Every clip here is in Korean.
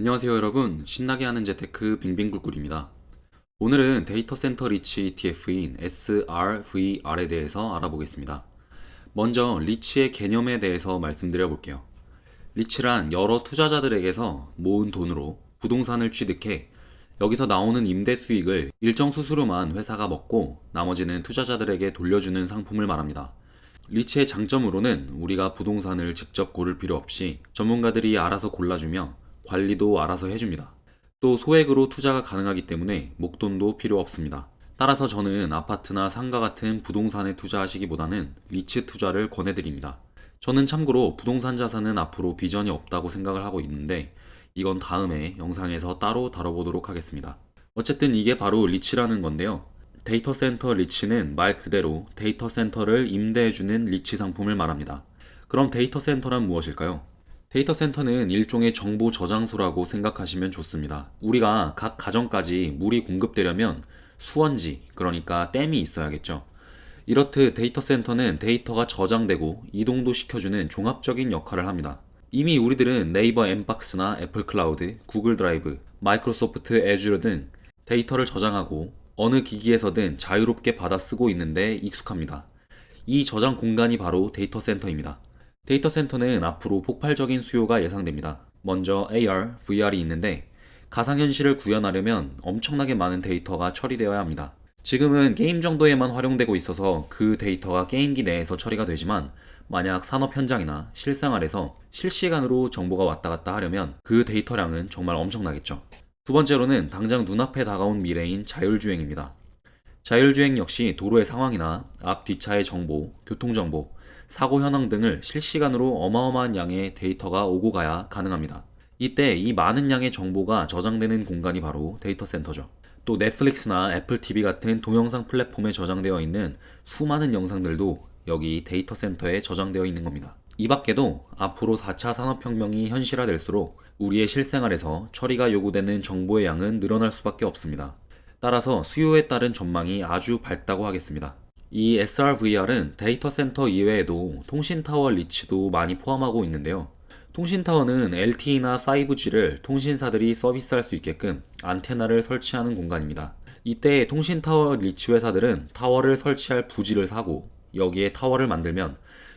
안녕하세요 여러분, 신나게 하는 재테크 빙빙굴굴입니다. 오늘은 데이터 센터 리치 ETF인 SRVR에 대해서 알아보겠습니다. 먼저 리치의 개념에 대해서 말씀드려 볼게요. 리치란 여러 투자자들에게서 모은 돈으로 부동산을 취득해 여기서 나오는 임대 수익을 일정 수수료만 회사가 먹고 나머지는 투자자들에게 돌려주는 상품을 말합니다. 리치의 장점으로는 우리가 부동산을 직접 고를 필요 없이 전문가들이 알아서 골라주며 관리도 알아서 해줍니다. 또 소액으로 투자가 가능하기 때문에 목돈도 필요 없습니다. 따라서 저는 아파트나 상가 같은 부동산에 투자하시기보다는 리츠 투자를 권해드립니다. 저는 참고로 부동산 자산은 앞으로 비전이 없다고 생각을 하고 있는데 이건 다음에 영상에서 따로 다뤄보도록 하겠습니다. 어쨌든 이게 바로 리치라는 건데요. 데이터 센터 리치는 말 그대로 데이터 센터를 임대해주는 리치 상품을 말합니다. 그럼 데이터 센터란 무엇일까요? 데이터 센터는 일종의 정보 저장소라고 생각하시면 좋습니다. 우리가 각 가정까지 물이 공급되려면 수원지, 그러니까 댐이 있어야겠죠. 이렇듯 데이터 센터는 데이터가 저장되고 이동도 시켜주는 종합적인 역할을 합니다. 이미 우리들은 네이버 엠박스나 애플 클라우드, 구글 드라이브, 마이크로소프트 애주어 등 데이터를 저장하고 어느 기기에서든 자유롭게 받아 쓰고 있는데 익숙합니다. 이 저장 공간이 바로 데이터 센터입니다. 데이터 센터는 앞으로 폭발적인 수요가 예상됩니다. 먼저 AR, VR이 있는데 가상현실을 구현하려면 엄청나게 많은 데이터가 처리되어야 합니다. 지금은 게임 정도에만 활용되고 있어서 그 데이터가 게임기 내에서 처리가 되지만 만약 산업 현장이나 실생활에서 실시간으로 정보가 왔다 갔다 하려면 그 데이터량은 정말 엄청나겠죠. 두 번째로는 당장 눈앞에 다가온 미래인 자율주행입니다. 자율주행 역시 도로의 상황이나 앞 뒷차의 정보, 교통정보, 사고 현황 등을 실시간으로 어마어마한 양의 데이터가 오고 가야 가능합니다. 이때 이 많은 양의 정보가 저장되는 공간이 바로 데이터 센터죠. 또 넷플릭스나 애플 TV 같은 동영상 플랫폼에 저장되어 있는 수많은 영상들도 여기 데이터 센터에 저장되어 있는 겁니다. 이 밖에도 앞으로 4차 산업혁명이 현실화될수록 우리의 실생활에서 처리가 요구되는 정보의 양은 늘어날 수밖에 없습니다. 따라서 수요에 따른 전망이 아주 밝다고 하겠습니다. 이 SRVR은 데이터 센터 이외에도 통신타워 리치도 많이 포함하고 있는데요. 통신타워는 LTE나 5G를 통신사들이 서비스할 수 있게끔 안테나를 설치하는 공간입니다. 이때 통신타워 리치 회사들은 타워를 설치할 부지를 사고 여기에 타워를 만들면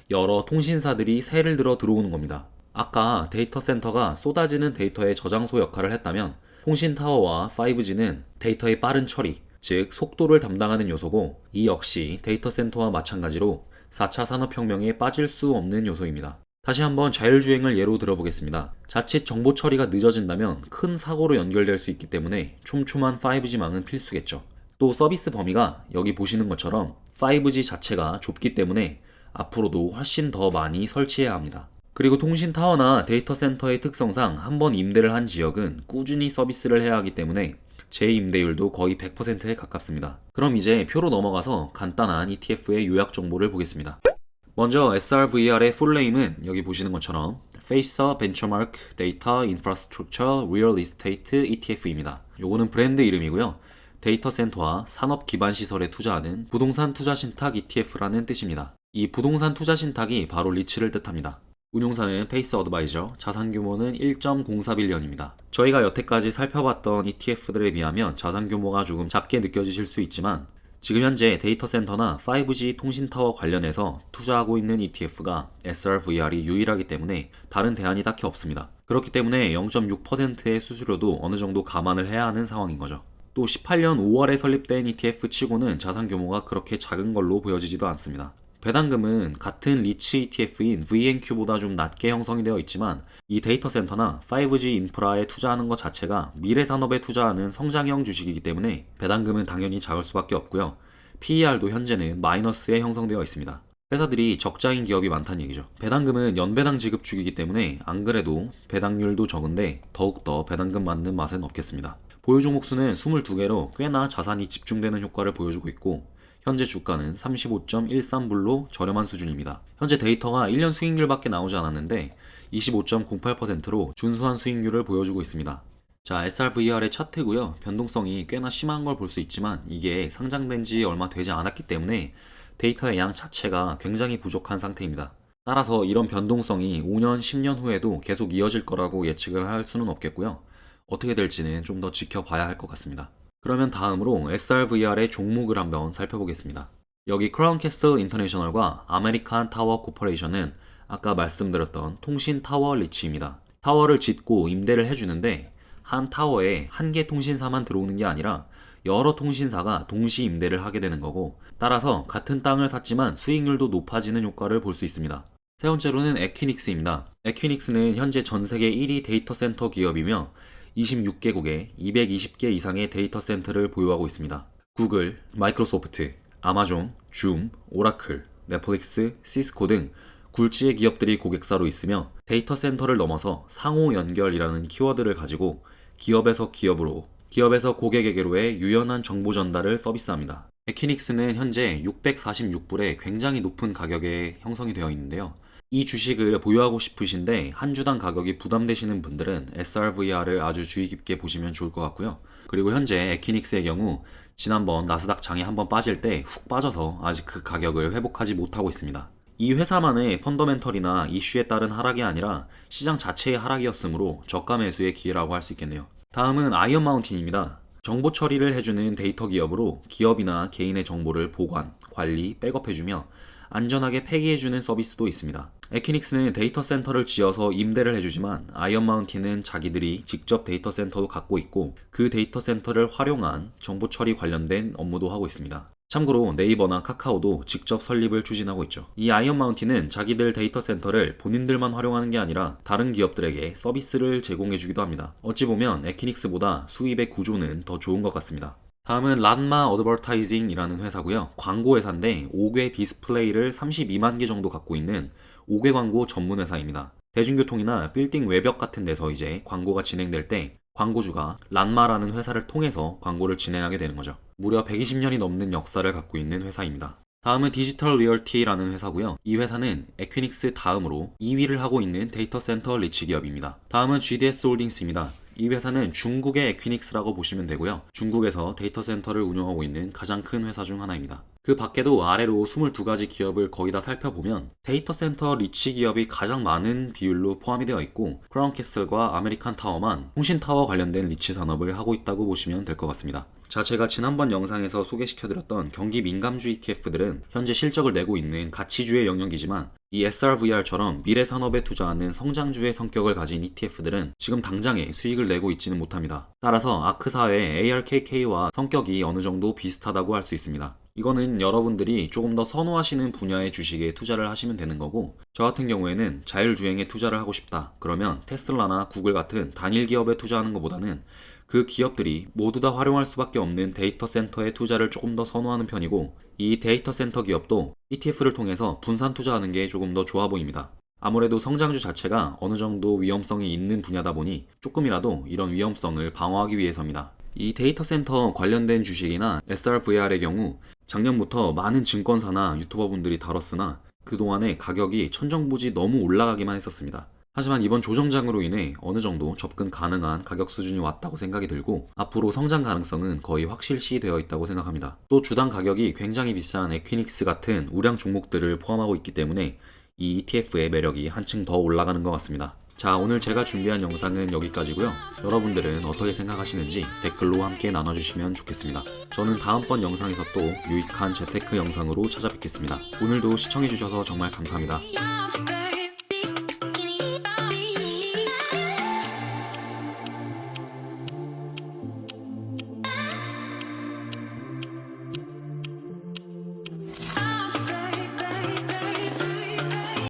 여러 통신사들이 새를 들어 들어오는 겁니다. 아까 데이터 센터가 쏟아지는 데이터의 저장소 역할을 했다면 통신타워와 5G는 데이터의 빠른 처리, 즉 속도를 담당하는 요소고 이 역시 데이터 센터와 마찬가지로 4차 산업혁명에 빠질 수 없는 요소입니다. 다시 한번 자율주행을 예로 들어보겠습니다. 자칫 정보 처리가 늦어진다면 큰 사고로 연결될 수 있기 때문에 촘촘한 5G망은 필수겠죠. 또 서비스 범위가 여기 보시는 것처럼 5G 자체가 좁기 때문에 앞으로도 훨씬 더 많이 설치해야 합니다. 그리고 통신타워나 데이터 센터의 특성상 한번 임대를 한 지역은 꾸준히 서비스를 해야 하기 때문에 재임대율도 거의 100%에 가깝습니다. 그럼 이제 표로 넘어가서 간단한 ETF의 요약 정보를 보겠습니다. 먼저 SRVR의 풀네임은 여기 보시는 것처럼 Facer Benchmark Data Infrastructure Real Estate ETF입니다. 요거는 브랜드 이름이고요. 데이터 센터와 산업 기반 시설에 투자하는 부동산 투자 신탁 ETF라는 뜻입니다. 이 부동산 투자 신탁이 바로 리츠를 뜻합니다. 운용사는 페이스 어드바이저, 자산 규모는 1.04빌리언입니다. 저희가 여태까지 살펴봤던 ETF들에 비하면 자산 규모가 조금 작게 느껴지실 수 있지만 지금 현재 데이터 센터나 5G 통신타워 관련해서 투자하고 있는 ETF가 SRVR이 유일하기 때문에 다른 대안이 딱히 없습니다. 그렇기 때문에 0.6%의 수수료도 어느 정도 감안을 해야 하는 상황인 거죠. 또 18년 5월에 설립된 ETF 치고는 자산 규모가 그렇게 작은 걸로 보여지지도 않습니다. 배당금은 같은 리츠 ETF인 VNQ보다 좀 낮게 형성이 되어 있지만 이 데이터 센터나 5G 인프라에 투자하는 것 자체가 미래 산업에 투자하는 성장형 주식이기 때문에 배당금은 당연히 작을 수밖에 없고요. PER도 현재는 마이너스에 형성되어 있습니다. 회사들이 적자인 기업이 많다는 얘기죠. 배당금은 연배당 지급 주기이기 때문에 안 그래도 배당률도 적은데 더욱더 배당금 맞는 맛은 없겠습니다. 보유 종목 수는 22개로 꽤나 자산이 집중되는 효과를 보여주고 있고 현재 주가는 35.13불로 저렴한 수준입니다. 현재 데이터가 1년 수익률밖에 나오지 않았는데 25.08%로 준수한 수익률을 보여주고 있습니다. 자, SRVR의 차트고요. 변동성이 꽤나 심한 걸 볼 수 있지만 이게 상장된 지 얼마 되지 않았기 때문에 데이터의 양 자체가 굉장히 부족한 상태입니다. 따라서 이런 변동성이 5년, 10년 후에도 계속 이어질 거라고 예측을 할 수는 없겠고요. 어떻게 될지는 좀 더 지켜봐야 할 것 같습니다. 그러면 다음으로 SRVR의 종목을 한번 살펴보겠습니다. 여기 크라운 캐슬 인터내셔널과 아메리칸 타워 코퍼레이션은 아까 말씀드렸던 통신 타워 리츠입니다. 타워를 짓고 임대를 해주는데 한 타워에 한 개 통신사만 들어오는 게 아니라 여러 통신사가 동시 임대를 하게 되는 거고, 따라서 같은 땅을 샀지만 수익률도 높아지는 효과를 볼 수 있습니다. 세 번째로는 에퀴닉스입니다. 에퀴닉스는 현재 전 세계 1위 데이터 센터 기업이며 26개국에 220개 이상의 데이터 센터를 보유하고 있습니다. 구글, 마이크로소프트, 아마존, 줌, 오라클, 넷플릭스, 시스코 등 굴지의 기업들이 고객사로 있으며 데이터 센터를 넘어서 상호 연결이라는 키워드를 가지고 기업에서 기업으로, 기업에서 고객에게로의 유연한 정보 전달을 서비스합니다. 에퀴닉스는 현재 646불에 굉장히 높은 가격에 형성이 되어 있는데요. 이 주식을 보유하고 싶으신데 한 주당 가격이 부담되시는 분들은 SRVR을 아주 주의 깊게 보시면 좋을 것 같고요. 그리고 현재 에퀴닉스의 경우 지난번 나스닥 장에 한번 빠질 때 훅 빠져서 아직 그 가격을 회복하지 못하고 있습니다. 이 회사만의 펀더멘털이나 이슈에 따른 하락이 아니라 시장 자체의 하락이었으므로 저가 매수의 기회라고 할 수 있겠네요. 다음은 아이언 마운틴입니다. 정보 처리를 해주는 데이터 기업으로 기업이나 개인의 정보를 보관, 관리, 백업해주며 안전하게 폐기해주는 서비스도 있습니다. 에퀴닉스는 데이터 센터를 지어서 임대를 해주지만 아이언 마운틴은 자기들이 직접 데이터 센터도 갖고 있고 그 데이터 센터를 활용한 정보 처리 관련된 업무도 하고 있습니다. 참고로 네이버나 카카오도 직접 설립을 추진하고 있죠. 이 아이언 마운틴은 자기들 데이터 센터를 본인들만 활용하는 게 아니라 다른 기업들에게 서비스를 제공해주기도 합니다. 어찌 보면 에퀴닉스보다 수입의 구조는 더 좋은 것 같습니다. 다음은 란마 어드버타이징이라는 회사고요. 광고 회사인데 5개 디스플레이를 32만 개 정도 갖고 있는 5개 광고 전문 회사입니다. 대중교통이나 빌딩 외벽 같은 데서 이제 광고가 진행될 때 광고주가 란마라는 회사를 통해서 광고를 진행하게 되는 거죠. 무려 120년이 넘는 역사를 갖고 있는 회사입니다. 다음은 디지털 리얼티라는 회사고요. 이 회사는 에퀴닉스 다음으로 2위를 하고 있는 데이터 센터 리치 기업입니다. 다음은 GDS 홀딩스입니다. 이 회사는 중국의 에퀴닉스라고 보시면 되고요. 중국에서 데이터 센터를 운영하고 있는 가장 큰 회사 중 하나입니다. 그 밖에도 아래로 22가지 기업을 거의 다 살펴보면 데이터 센터 리치 기업이 가장 많은 비율로 포함이 되어 있고, 크라운 캐슬과 아메리칸 타워만 통신 타워 관련된 리치 산업을 하고 있다고 보시면 될 것 같습니다. 자, 제가 지난번 영상에서 소개시켜드렸던 경기 민감주 ETF들은 현재 실적을 내고 있는 가치주의 영역이지만 이 SRVR처럼 미래 산업에 투자하는 성장주의 성격을 가진 ETF들은 지금 당장에 수익을 내고 있지는 못합니다. 따라서 아크사의 ARKK와 성격이 어느 정도 비슷하다고 할 수 있습니다. 이거는 여러분들이 조금 더 선호하시는 분야의 주식에 투자를 하시면 되는 거고, 저 같은 경우에는 자율주행에 투자를 하고 싶다 그러면 테슬라나 구글 같은 단일 기업에 투자하는 것보다는 그 기업들이 모두 다 활용할 수밖에 없는 데이터 센터에 투자를 조금 더 선호하는 편이고, 이 데이터 센터 기업도 ETF를 통해서 분산 투자하는 게 조금 더 좋아 보입니다. 아무래도 성장주 자체가 어느 정도 위험성이 있는 분야다 보니 조금이라도 이런 위험성을 방어하기 위해서입니다. 이 데이터 센터 관련된 주식이나 SRVR의 경우 작년부터 많은 증권사나 유튜버분들이 다뤘으나 그동안에 가격이 천정부지 너무 올라가기만 했었습니다. 하지만 이번 조정장으로 인해 어느 정도 접근 가능한 가격 수준이 왔다고 생각이 들고 앞으로 성장 가능성은 거의 확실시되어 있다고 생각합니다. 또 주당 가격이 굉장히 비싼 에퀴닉스 같은 우량 종목들을 포함하고 있기 때문에 이 ETF의 매력이 한층 더 올라가는 것 같습니다. 자, 오늘 제가 준비한 영상은 여기까지고요. 여러분들은 어떻게 생각하시는지 댓글로 함께 나눠주시면 좋겠습니다. 저는 다음번 영상에서 또 유익한 재테크 영상으로 찾아뵙겠습니다. 오늘도 시청해주셔서 정말 감사합니다.